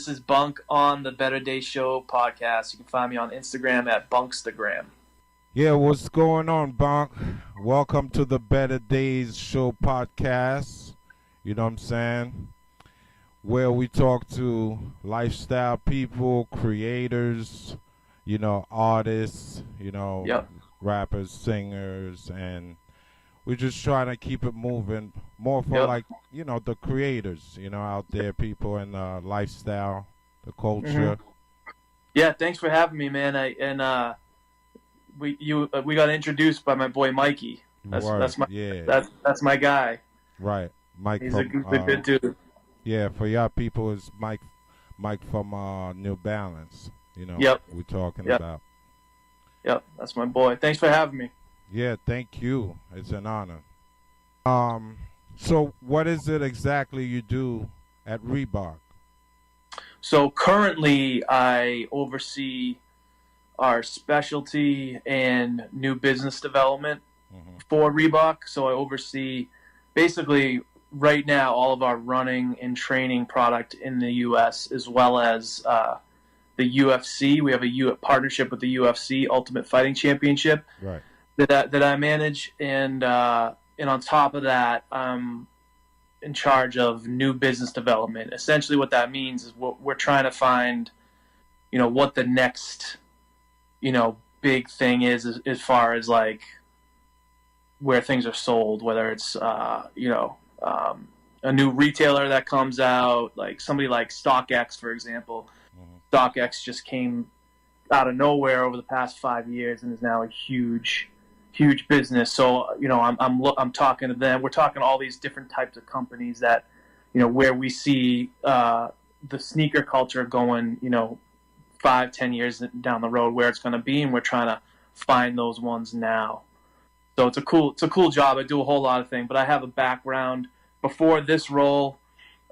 This is Bunk on the Better Day Show podcast. You can find me on Instagram at Bunkstagram. Yeah, what's going on, Bunk? Welcome to the Better Days Show podcast. You know what I'm saying? Where we talk to lifestyle people, creators, artists, Yep. rappers, singers, and we're just trying to keep it moving more for Yep. the creators, out there, people in the lifestyle, the hmm culture. Yeah. Thanks for having me, man. We got introduced by my boy Mikey. That's Word, that's my yeah, that's my guy. right. Mike He's a, from he's a good dude. yeah, for y'all people is Mike from New Balance. Yep. We're talking Yep. about. Yep. That's my boy. Thanks for having me. Yeah, thank you. It's an honor. So what is it exactly you do at Reebok? So currently, I oversee our specialty and new business development Hmm. for Reebok. So I oversee basically right now all of our running and training product in the U.S. as well as the UFC. We have a partnership with the UFC Ultimate Fighting Championship Right. that I manage, and on top of that, I'm in charge of new business development. Essentially, what that means is we're trying to find, what the next, big thing is as far as like where things are sold, whether it's a new retailer that comes out, like somebody like StockX, for example. Hmm. StockX just came out of nowhere over the past 5 years and is now a huge business. So I'm talking to them. We're talking to all these different types of companies that where we see the sneaker culture going 5-10 years down the road, where it's going to be, and we're trying to find those ones now. So it's a cool job. I do a whole lot of things, but I have a background before this role.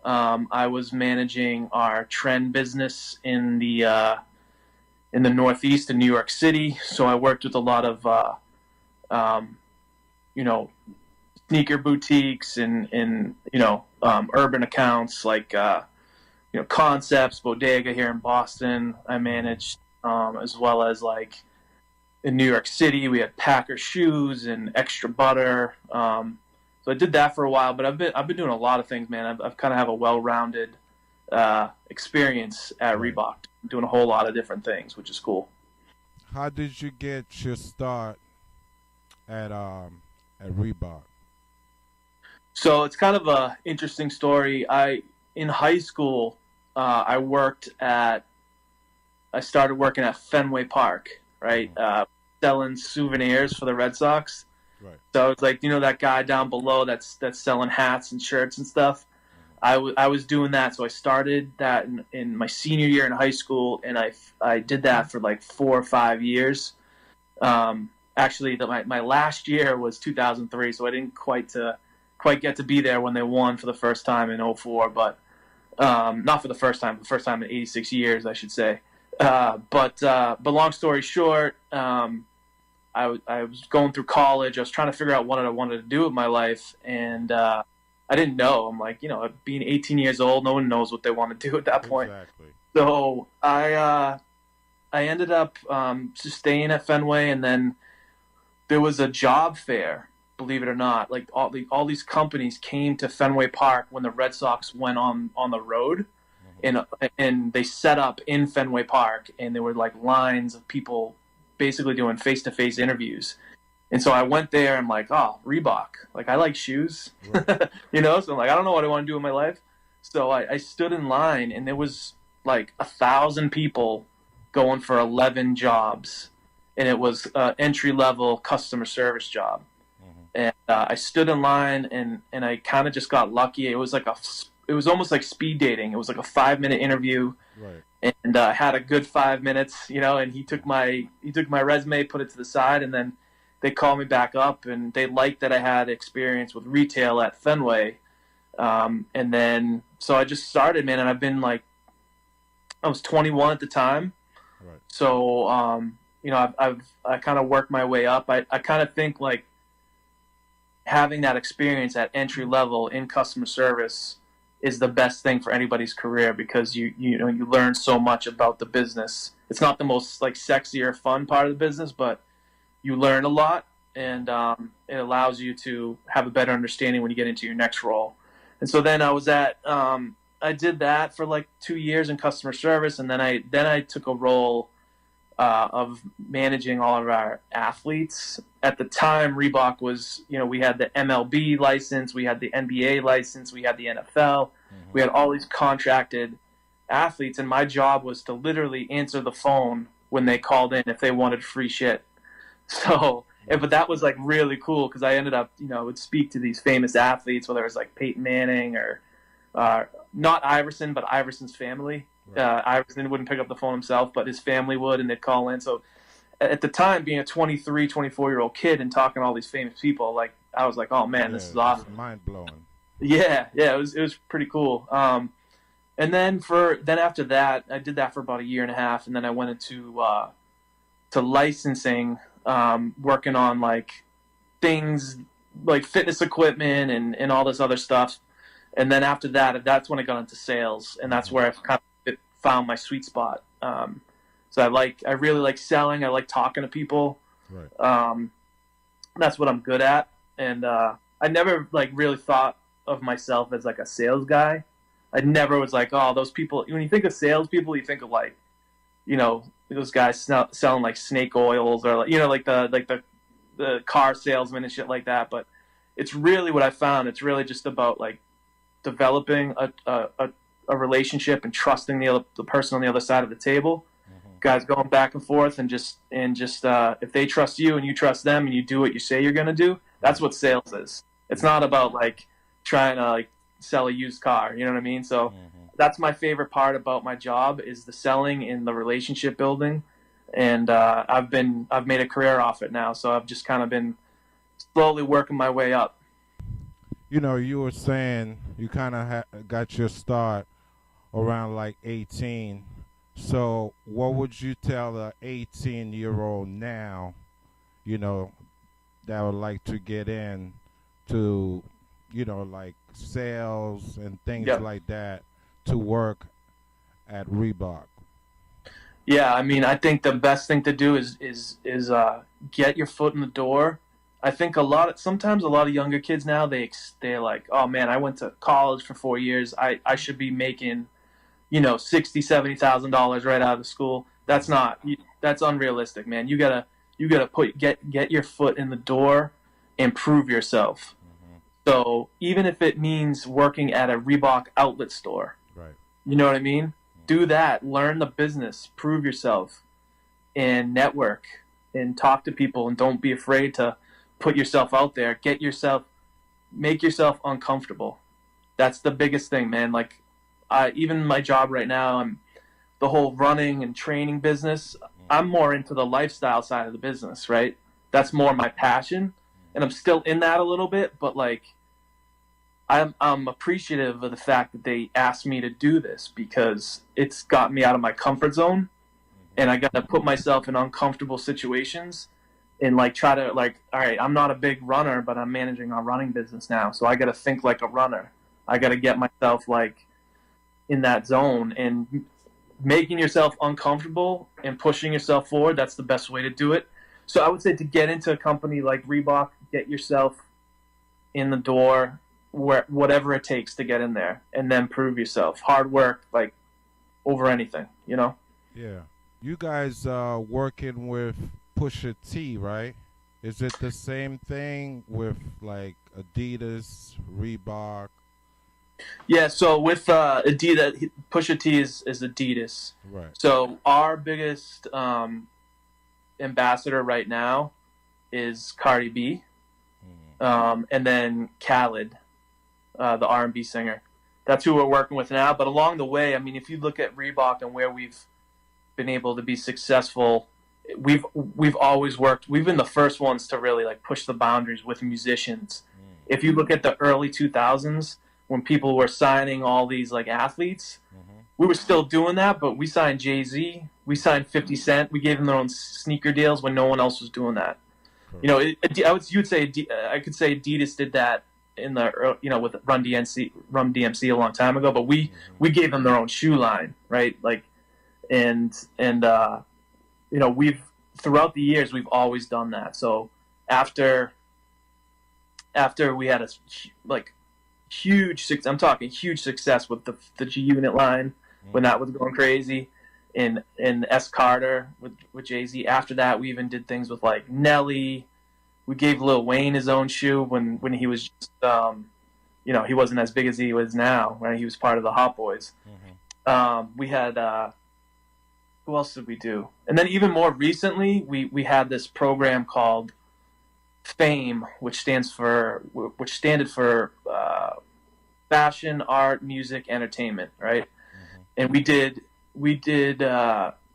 I was managing our trend business in the Northeast in New York City. So I worked with a lot of you know sneaker boutiques and urban accounts like Concepts, Bodega here in Boston. I managed as well as like in New York City, we had Packer shoes and Extra Butter. So I did that for a while, but I've been doing a lot of things, man. I've kind of have a well-rounded experience at Right. Reebok, doing a whole lot of different things, which is cool. How did you get your start at Reebok? So it's kind of a interesting story. In high school, I started working at Fenway Park, right, Mhm. selling souvenirs for the Red Sox. Right. So it's like that guy down below that's selling hats and shirts and stuff. I was doing that, so I started that in my senior year in high school, and I did that for like 4 or 5 years. Actually, my last year was 2003, so I didn't quite get to be there when they won for the first time in '04, but not for the first time, in 86 years, I should say. But long story short, I was going through college. I was trying to figure out what I wanted to do with my life, and I didn't know. I'm like, being 18 years old, no one knows what they want to do at that point. Exactly. So I ended up just staying at Fenway, and then there was a job fair. Believe it or not, like all these companies came to Fenway Park when the Red Sox went on the road, Mhm. and they set up in Fenway Park, and there were like lines of people basically doing face-to-face interviews. And so I went there and I'm like, oh, Reebok. Like, I like shoes, Right. So I'm like, I don't know what I want to do in my life. So I stood in line, and there was like 1,000 people going for 11 jobs. And it was an entry-level customer service job. Mhm. And I stood in line, and I kind of just got lucky. It was almost like speed dating. It was like a 5-minute interview, Right. and I had a good 5 minutes, and he took my resume, put it to the side, and then they called me back up, and they liked that I had experience with retail at Fenway, and then so I just started, man, and I've been like, I was 21 at the time, Right. so I kind of worked my way up. I kind of think like, having that experience at entry level in customer service is the best thing for anybody's career, because you learn so much about the business. It's not the most like sexy or fun part of the business, but you learn a lot, and it allows you to have a better understanding when you get into your next role. And so then I did that for like 2 years in customer service, and then I took a role of managing all of our athletes. At the time, Reebok was, we had the MLB license, we had the NBA license, we had the NFL, we had all these contracted athletes, and my job was to literally answer the phone when they called in if they wanted free shit. So, but that was like really cool, because I ended up, would speak to these famous athletes, whether it was like Peyton Manning or not Iverson, but Iverson's family. Right. Iverson wouldn't pick up the phone himself, but his family would, and they'd call in. So at the time, being a 23, 24-year-old kid and talking to all these famous people, like, I was like, oh man, this is awesome. Mind-blowing. Yeah, it was pretty cool. And then after that, I did that for about a year and a half, and then I went into to licensing, working on like things like fitness equipment and all this other stuff. And then after that, that's when I got into sales, and that's where I kind of found my sweet spot. So I really like selling. I like talking to people. Right. That's what I'm good at. And I never like really thought of myself as like a sales guy. I never was like, oh, those people. When you think of salespeople, you think of like, those guys selling like snake oils, or like, the car salesman and shit like that. But it's really what I found. It's really just about like developing a relationship and trusting the person on the other side of the table. Guys going back and forth, and just if they trust you and you trust them and you do what you say you're going to do, that's what sales is. It's not about like trying to like sell a used car, you know what I mean? So that's my favorite part about my job, is the selling and the relationship building. And I've made a career off it now, so I've just kind of been slowly working my way up. You were saying you kind of got your start around like 18. So what would you tell a 18-year-old now, that would like to get in to, like sales and things like that, to work at Reebok? Yeah, I mean, I think the best thing to do is get your foot in the door. I think sometimes a lot of younger kids now, they're like, oh man, I went to college for 4 years. I should be making, $60,000-$70,000 right out of school. That's unrealistic, man. You gotta get your foot in the door and prove yourself. So even if it means working at a Reebok outlet store, right? You know what I mean? Do that. Learn the business. Prove yourself, and network, and talk to people, and don't be afraid to put yourself out there. Make yourself uncomfortable. That's the biggest thing, man. Like, even my job right now, I'm the whole running and training business. I'm more into the lifestyle side of the business, right? That's more my passion, and I'm still in that a little bit. But like, I'm appreciative of the fact that they asked me to do this, because it's got me out of my comfort zone, and I got to put myself in uncomfortable situations, and like try to like, all right, I'm not a big runner, but I'm managing a running business now, so I got to think like a runner. I got to get myself like in that zone, and making yourself uncomfortable and pushing yourself forward. That's the best way to do it. So I would say, to get into a company like Reebok, get yourself in the door, whatever it takes to get in there, and then prove yourself. Hard work, like, over anything, Yeah. You guys working with Pusha T, right? Is it the same thing with like Adidas, Reebok? Yeah, so with Adidas, Pusha T is Adidas. Right. So our biggest ambassador right now is Cardi B, and then Khaled, the R&B singer. That's who we're working with now. But along the way, I mean, if you look at Reebok and where we've been able to be successful, we've always worked. We've been the first ones to really like push the boundaries with musicians. If you look at the early 2000s, when people were signing all these like athletes, we were still doing that, but we signed Jay-Z, we signed 50 Cent, we gave them their own sneaker deals when no one else was doing that. Cool. I could say Adidas did that with Run DMC a long time ago, but we gave them their own shoe line, right? Like, and we've throughout the years we've always done that. So after we had a huge, I'm talking huge success with the G Unit line when that was going crazy, in S Carter with Jay-Z. After that, we even did things with like Nelly. We gave Lil Wayne his own shoe when he was just he wasn't as big as he was now, when he was part of the Hot Boys. We had who else did we do? And then even more recently, we had this program called FAME, which standed for fashion, art, music, entertainment, right? And we did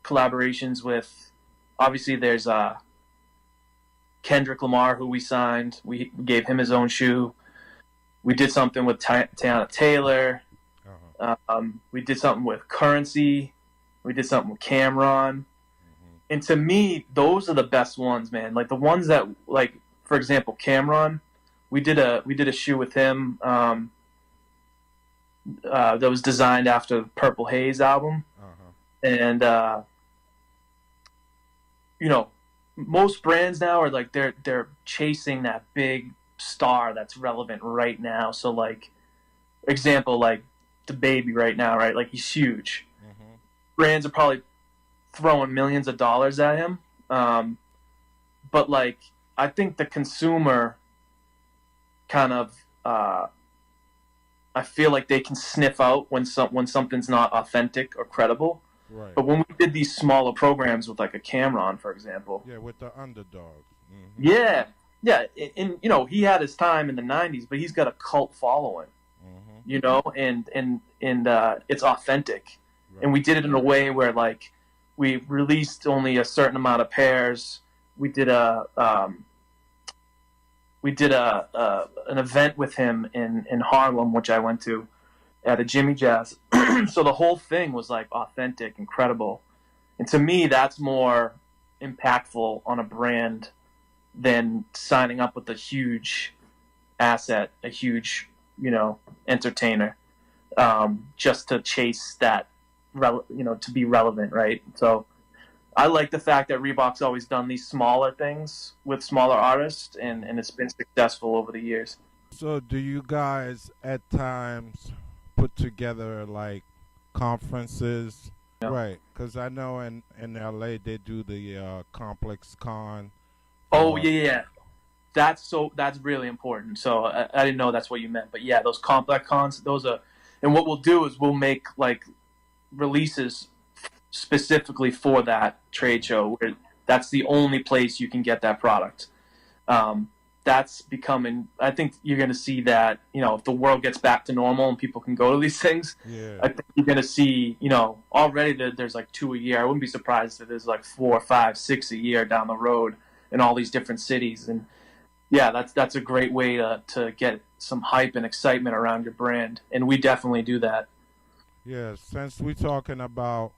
collaborations with, obviously there's Kendrick Lamar, who we signed. We gave him his own shoe. We did something with Tiana Taylor. We did something with Currency. We did something with Cameron. And to me, those are the best ones, man. Like the ones that, like, for example, Cameron, we did a shoe with him that was designed after the Purple Haze album. And most brands now are like they're chasing that big star that's relevant right now. So like, example, like the Baby right now, right? Like he's huge. Brands are probably throwing millions of dollars at him. But like, I think the consumer kind of, I feel like they can sniff out when something's not authentic or credible. Right. But when we did these smaller programs with like a Cameron, for example. Yeah, with the underdog. Yeah. And he had his time in the 90s, but he's got a cult following, and it's authentic. Right. And we did it in a way where like we released only a certain amount of pairs. We did an event with him in Harlem, which I went to at a Jimmy Jazz. So the whole thing was like authentic, incredible. And to me, that's more impactful on a brand than signing up with a huge asset, a huge, entertainer, just to chase that, to be relevant, right? So I like the fact that Reebok's always done these smaller things with smaller artists, and it's been successful over the years. So do you guys at times put together like conferences? Yeah. Right, because I know in LA they do the Complex Con. Oh yeah. That's really important. So I didn't know that's what you meant, but yeah, those Complex Cons, and what we'll do is we'll make like releases specifically for that trade show, where that's the only place you can get that product. That's becoming, I think you're going to see that, if the world gets back to normal and people can go to these things, I think you're going to see, already there's like 2 a year. I wouldn't be surprised if there's like 4, 5, 6 a year down the road in all these different cities. And yeah, that's a great way to get some hype and excitement around your brand. And we definitely do that. Yeah, since we're talking about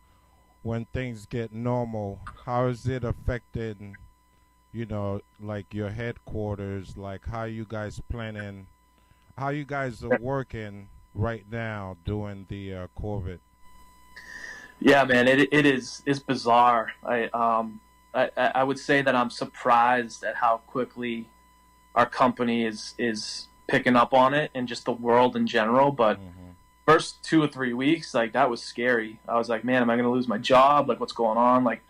when things get normal, how is it affecting, like your headquarters, like how you guys are working right now during the COVID? Yeah, man, it's bizarre. I would say that I'm surprised at how quickly our company is picking up on it, and just the world in general. But first 2 or 3 weeks, like, that was scary. I was like, man, am I going to lose my job? Like, what's going on? Like,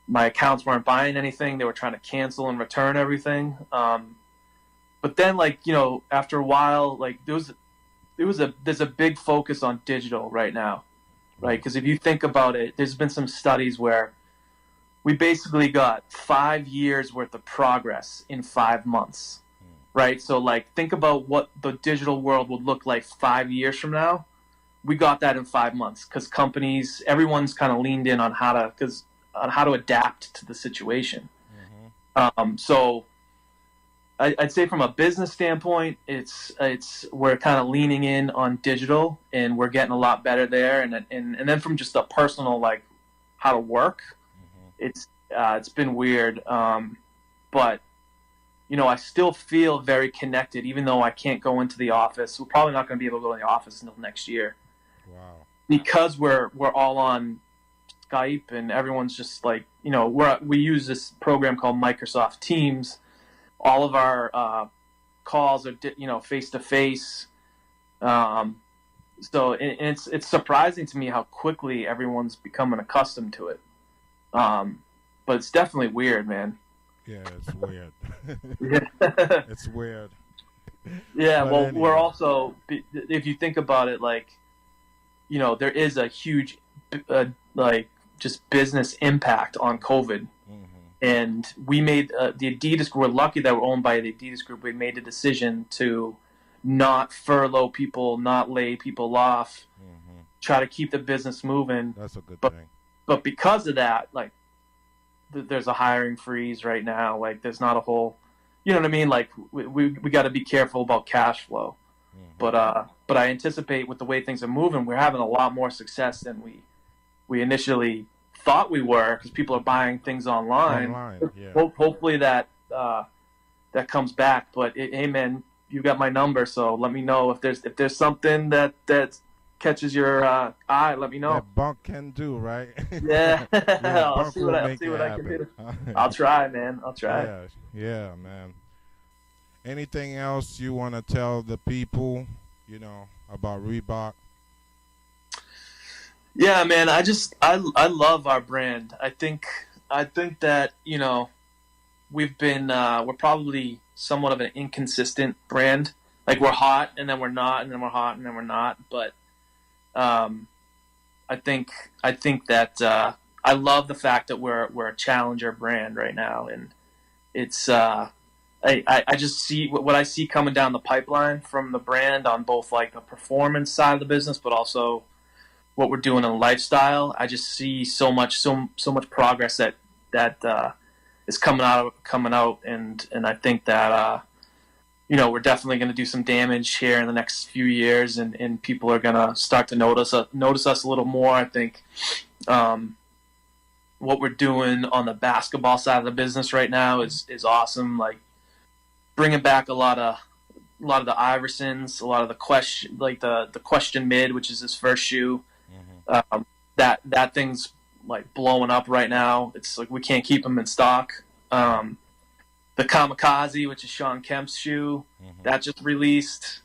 my accounts weren't buying anything. They were trying to cancel and return everything. But then, like, after a while, like, there's a big focus on digital right now, right? Because if you think about it, there's been some studies where we basically got 5 years worth of progress in 5 months, right? So, like, think about what the digital world would look like 5 years from now. We got that in 5 months because everyone's kind of leaned in on how to adapt to the situation. So I'd say from a business standpoint, we're kind of leaning in on digital, and we're getting a lot better there. And then from just a personal, like, how to work, it's been weird. But I still feel very connected, even though I can't go into the office. We're probably not going to be able to go in the office until next year. Wow. Because we're all on Skype and everyone's just like, we use this program called Microsoft Teams. All of our calls are, face to face. So it's surprising to me how quickly everyone's becoming accustomed to it. But it's definitely weird, man. Yeah, it's weird. It's weird. Yeah, But well, anyway. we're also, if you think about it, like, there is a huge, just business impact on COVID. Mm-hmm. And we made the Adidas. We're lucky that we're owned by the Adidas Group. We made a decision to not furlough people, not lay people off, try to keep the business moving. That's a good thing. But because of that, like, there's a hiring freeze right now. Like, there's not a whole, you know what I mean? Like, we got to be careful about cash flow. But I anticipate with the way things are moving, we're having a lot more success than we initially thought we were, because people are buying things online. Yeah. Hopefully that comes back. But hey, man, you got my number, so let me know if there's something that catches your eye. Let me know. That Bunk can do, right? Yeah. I'll see what I can do. I'll try, man. I'll try. Yeah, man. Anything else you want to tell the people, about Reebok? Yeah, man. I love our brand. I think that we're probably somewhat of an inconsistent brand. Like, we're hot and then we're not, and then we're hot and then we're not. But I think that I love the fact that we're a challenger brand right now, and it's I just see what I see coming down the pipeline from the brand on both, like, the performance side of the business, but also what we're doing in lifestyle. I just see so much progress that is coming out, and I think that we're definitely going to do some damage here in the next few years, and people are going to start to notice us a little more. I think what we're doing on the basketball side of the business right now is awesome. Like, bringing back a lot of the Iversons, a lot of the question mid, which is his first shoe. That thing's, like, blowing up right now. It's like we can't keep them in stock. The Kamikaze, which is Sean Kemp's shoe, that just released.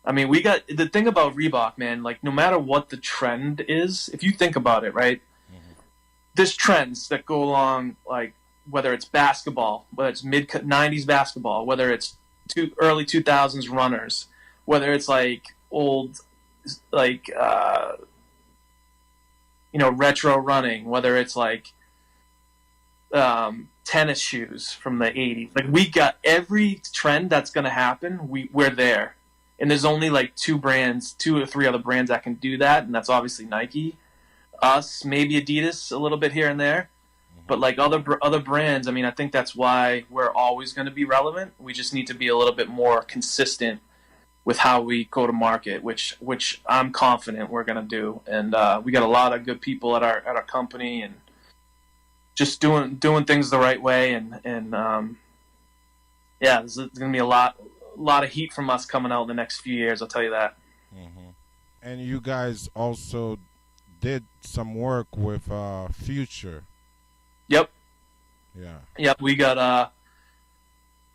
I mean, we got the thing about Reebok, man. Like, no matter what the trend is, if you think about it, right, there's trends that go along, like, whether it's basketball, whether it's mid 90s basketball, whether it's early 2000s runners, whether it's like old, like retro running, whether it's like tennis shoes from the 80s. Like, we got every trend that's going to happen. We're there, and there's only like two or three other brands that can do that, and that's obviously Nike, us, maybe Adidas, a little bit here and there. But, like, other brands, I mean, I think that's why we're always going to be relevant. We just need to be a little bit more consistent with how we go to market, which I'm confident we're going to do. And we got a lot of good people at our company, and just doing things the right way. And there's going to be a lot of heat from us coming out in the next few years. I'll tell you that. And you guys also did some work with Future. Yep. Yeah. Yep. We got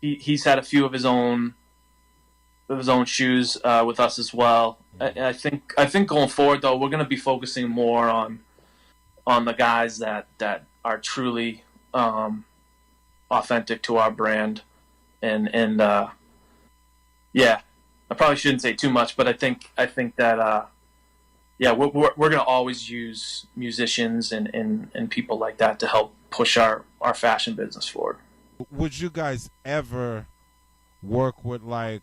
he's had a few of his own shoes with us as well. I think going forward, though, we're going to be focusing more on the guys that are truly authentic to our brand, and I probably shouldn't say too much, but I think that we're going to always use musicians and people like that to help push our fashion business forward. Would you guys ever work with, like,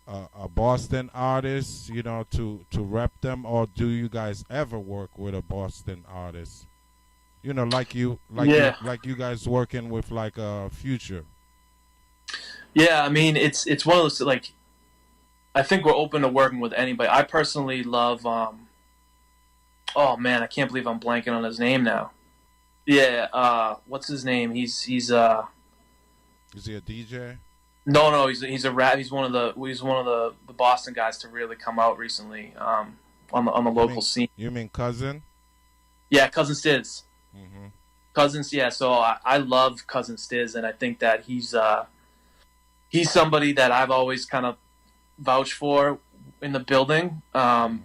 a Boston artist, to rep them, or do you guys ever work with a Boston artist? Like you guys working with, like, a Future. Yeah, I mean, it's one of those, like, I think we're open to working with anybody. I personally love oh man, I can't believe I'm blanking on his name now. Yeah, what's his name? He's Is he a DJ? No, he's a rap. He's one of the Boston guys to really come out recently. On the You local mean scene. you mean cousin? Yeah, Cousin Stiz. Hmm. Cousins, yeah. So I love Cousin Stiz, and I think that he's somebody that I've always kind of vouched for in the building. But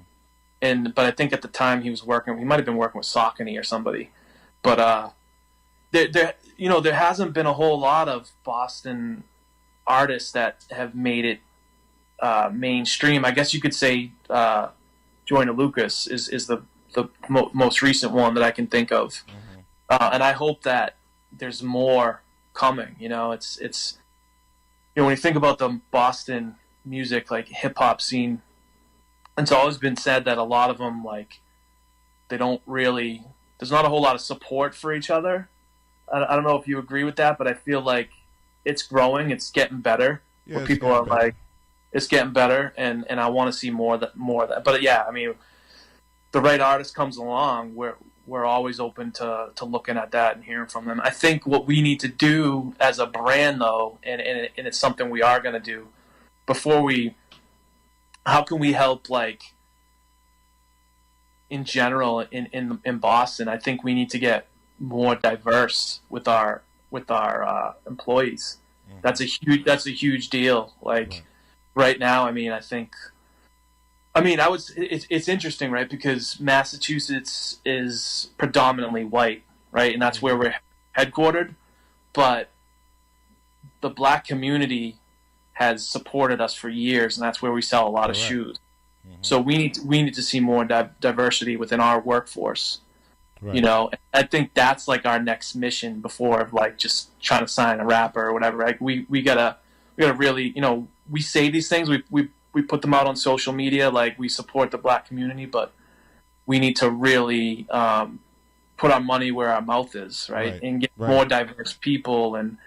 I think at the time he might have been working with Saucony or somebody. But there hasn't been a whole lot of Boston artists that have made it mainstream. I guess you could say Joyner Lucas is the most recent one that I can think of, Hmm. and I hope that there's more coming. It's when you think about the Boston music like hip hop scene, it's always been said that a lot of them like they don't really. There's not a whole lot of support for each other. I don't know if you agree with that, but I feel like it's growing. It's getting better. Yeah, Where it's people getting are better. like, it's getting better, and I want to see more of that. But yeah, I mean, the right artist comes along, we're always open to looking at that and hearing from them. I think what we need to do as a brand, though, and it's something we are going to do before we, how can we help like in general in Boston? I think we need to get more diverse with our employees. Hmm. That's a huge deal. Like Right. right now, I mean, it's interesting, right? Because Massachusetts is predominantly white, right, and that's where Hmm. we're headquartered. But the black community has supported us for years, and that's where we sell a lot of Correct. shoes. Hmm. So we need to see more diversity within our workforce. Right. I think that's like our next mission before like just trying to sign a rapper or whatever. Like we gotta really, we say these things, we put them out on social media, like we support the black community, but we need to really put our money where our mouth is, right, Right. and get Right. more diverse people, and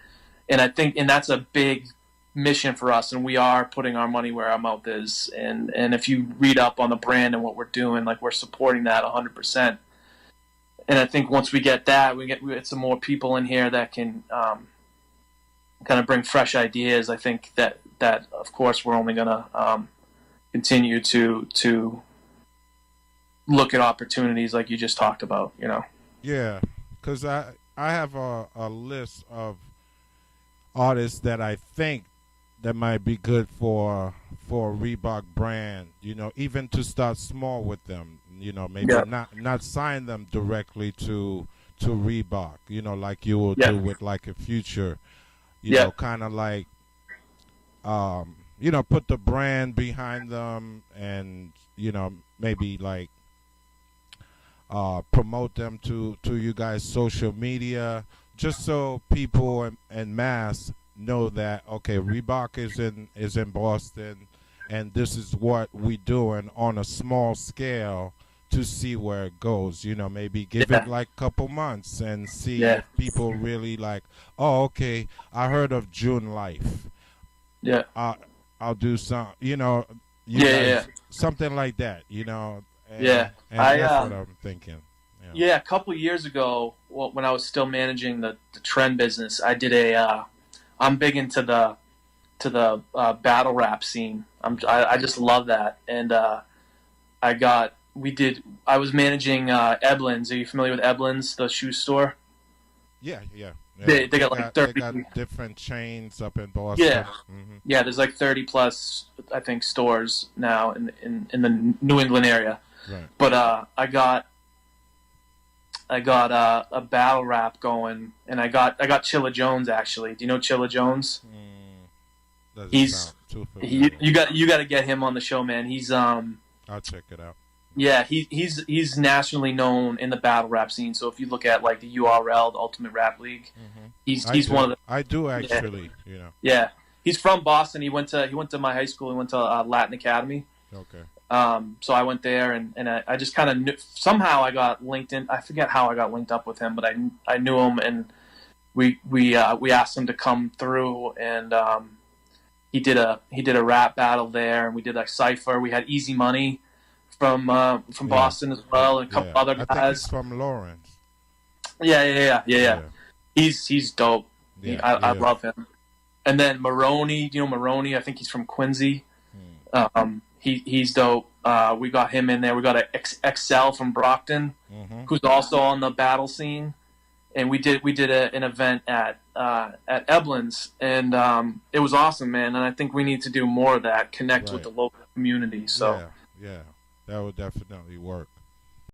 I think, and that's a big mission for us, and we are putting our money where our mouth is, and if you read up on the brand and what we're doing, like we're supporting that 100%. And I think once we get that, we get some more people in here that can kind of bring fresh ideas. I think that of course we're only gonna continue to look at opportunities like you just talked about. Yeah, because I have a list of artists that I think that might be good for a Reebok brand. Even to start small with them. Maybe Yeah, not sign them directly to Reebok. Like you will yeah, do with like a Future. yeah, Kind of like put the brand behind them, and maybe like promote them to you guys social media, just so people and mass know that, okay, Reebok is in Boston, and this is what we doing on a small scale, to see where it goes. Maybe give it yeah, like a couple months and see yeah, if people really like, oh, okay, I heard of June Life. yeah, I I'll do some, you yeah, yeah, guys, something like that, yeah. and I that's what I'm thinking. Yeah. Yeah, a couple years ago, when I was still managing the trend business, I did a. I'm big into the battle rap scene. I just love that, and I got we did. I was managing Eblin's. Are you familiar with Eblin's, the shoe store? Yeah, yeah, yeah. They They got like got they 30. got different chains up in Yeah, Boston. Hmm. yeah. There's like 30 plus, I think, stores now in the New England area. Right. But I got a battle rap going, and I got Chilla Jones actually. Do you know Chilla Jones? Doesn't He's sound too he, familiar. you got to get him on the show, man. I'll check it out. Yeah, he's nationally known in the battle rap scene. So if you look at like the URL, the Ultimate Rap League, Hmm. I he's one do. of the. I do Yeah, actually. yeah. He's from Boston. He went to my high school. He went to Latin Academy. Okay. So I went there, and I just kind of knew, somehow I got linked in. I forget how I got linked up with him, but I knew him, and we asked him to come through, and he did a rap battle there, and we did a cipher. We had Easy Money from Yeah. Boston as well, and a couple Yeah. other I think he's guys. from Lawrence. Yeah, yeah, yeah, yeah, yeah. Yeah. He's dope. Yeah. I Yeah. love him. And then Maroney, Maroney? I think he's from Quincy. He's dope. We got him in there. We got a Excel from Brockton, who's also on the battle scene. And we did an event at Eblin's, and it was awesome, man. And I think we need to do more of that, connect with the local community. So yeah, that would definitely work.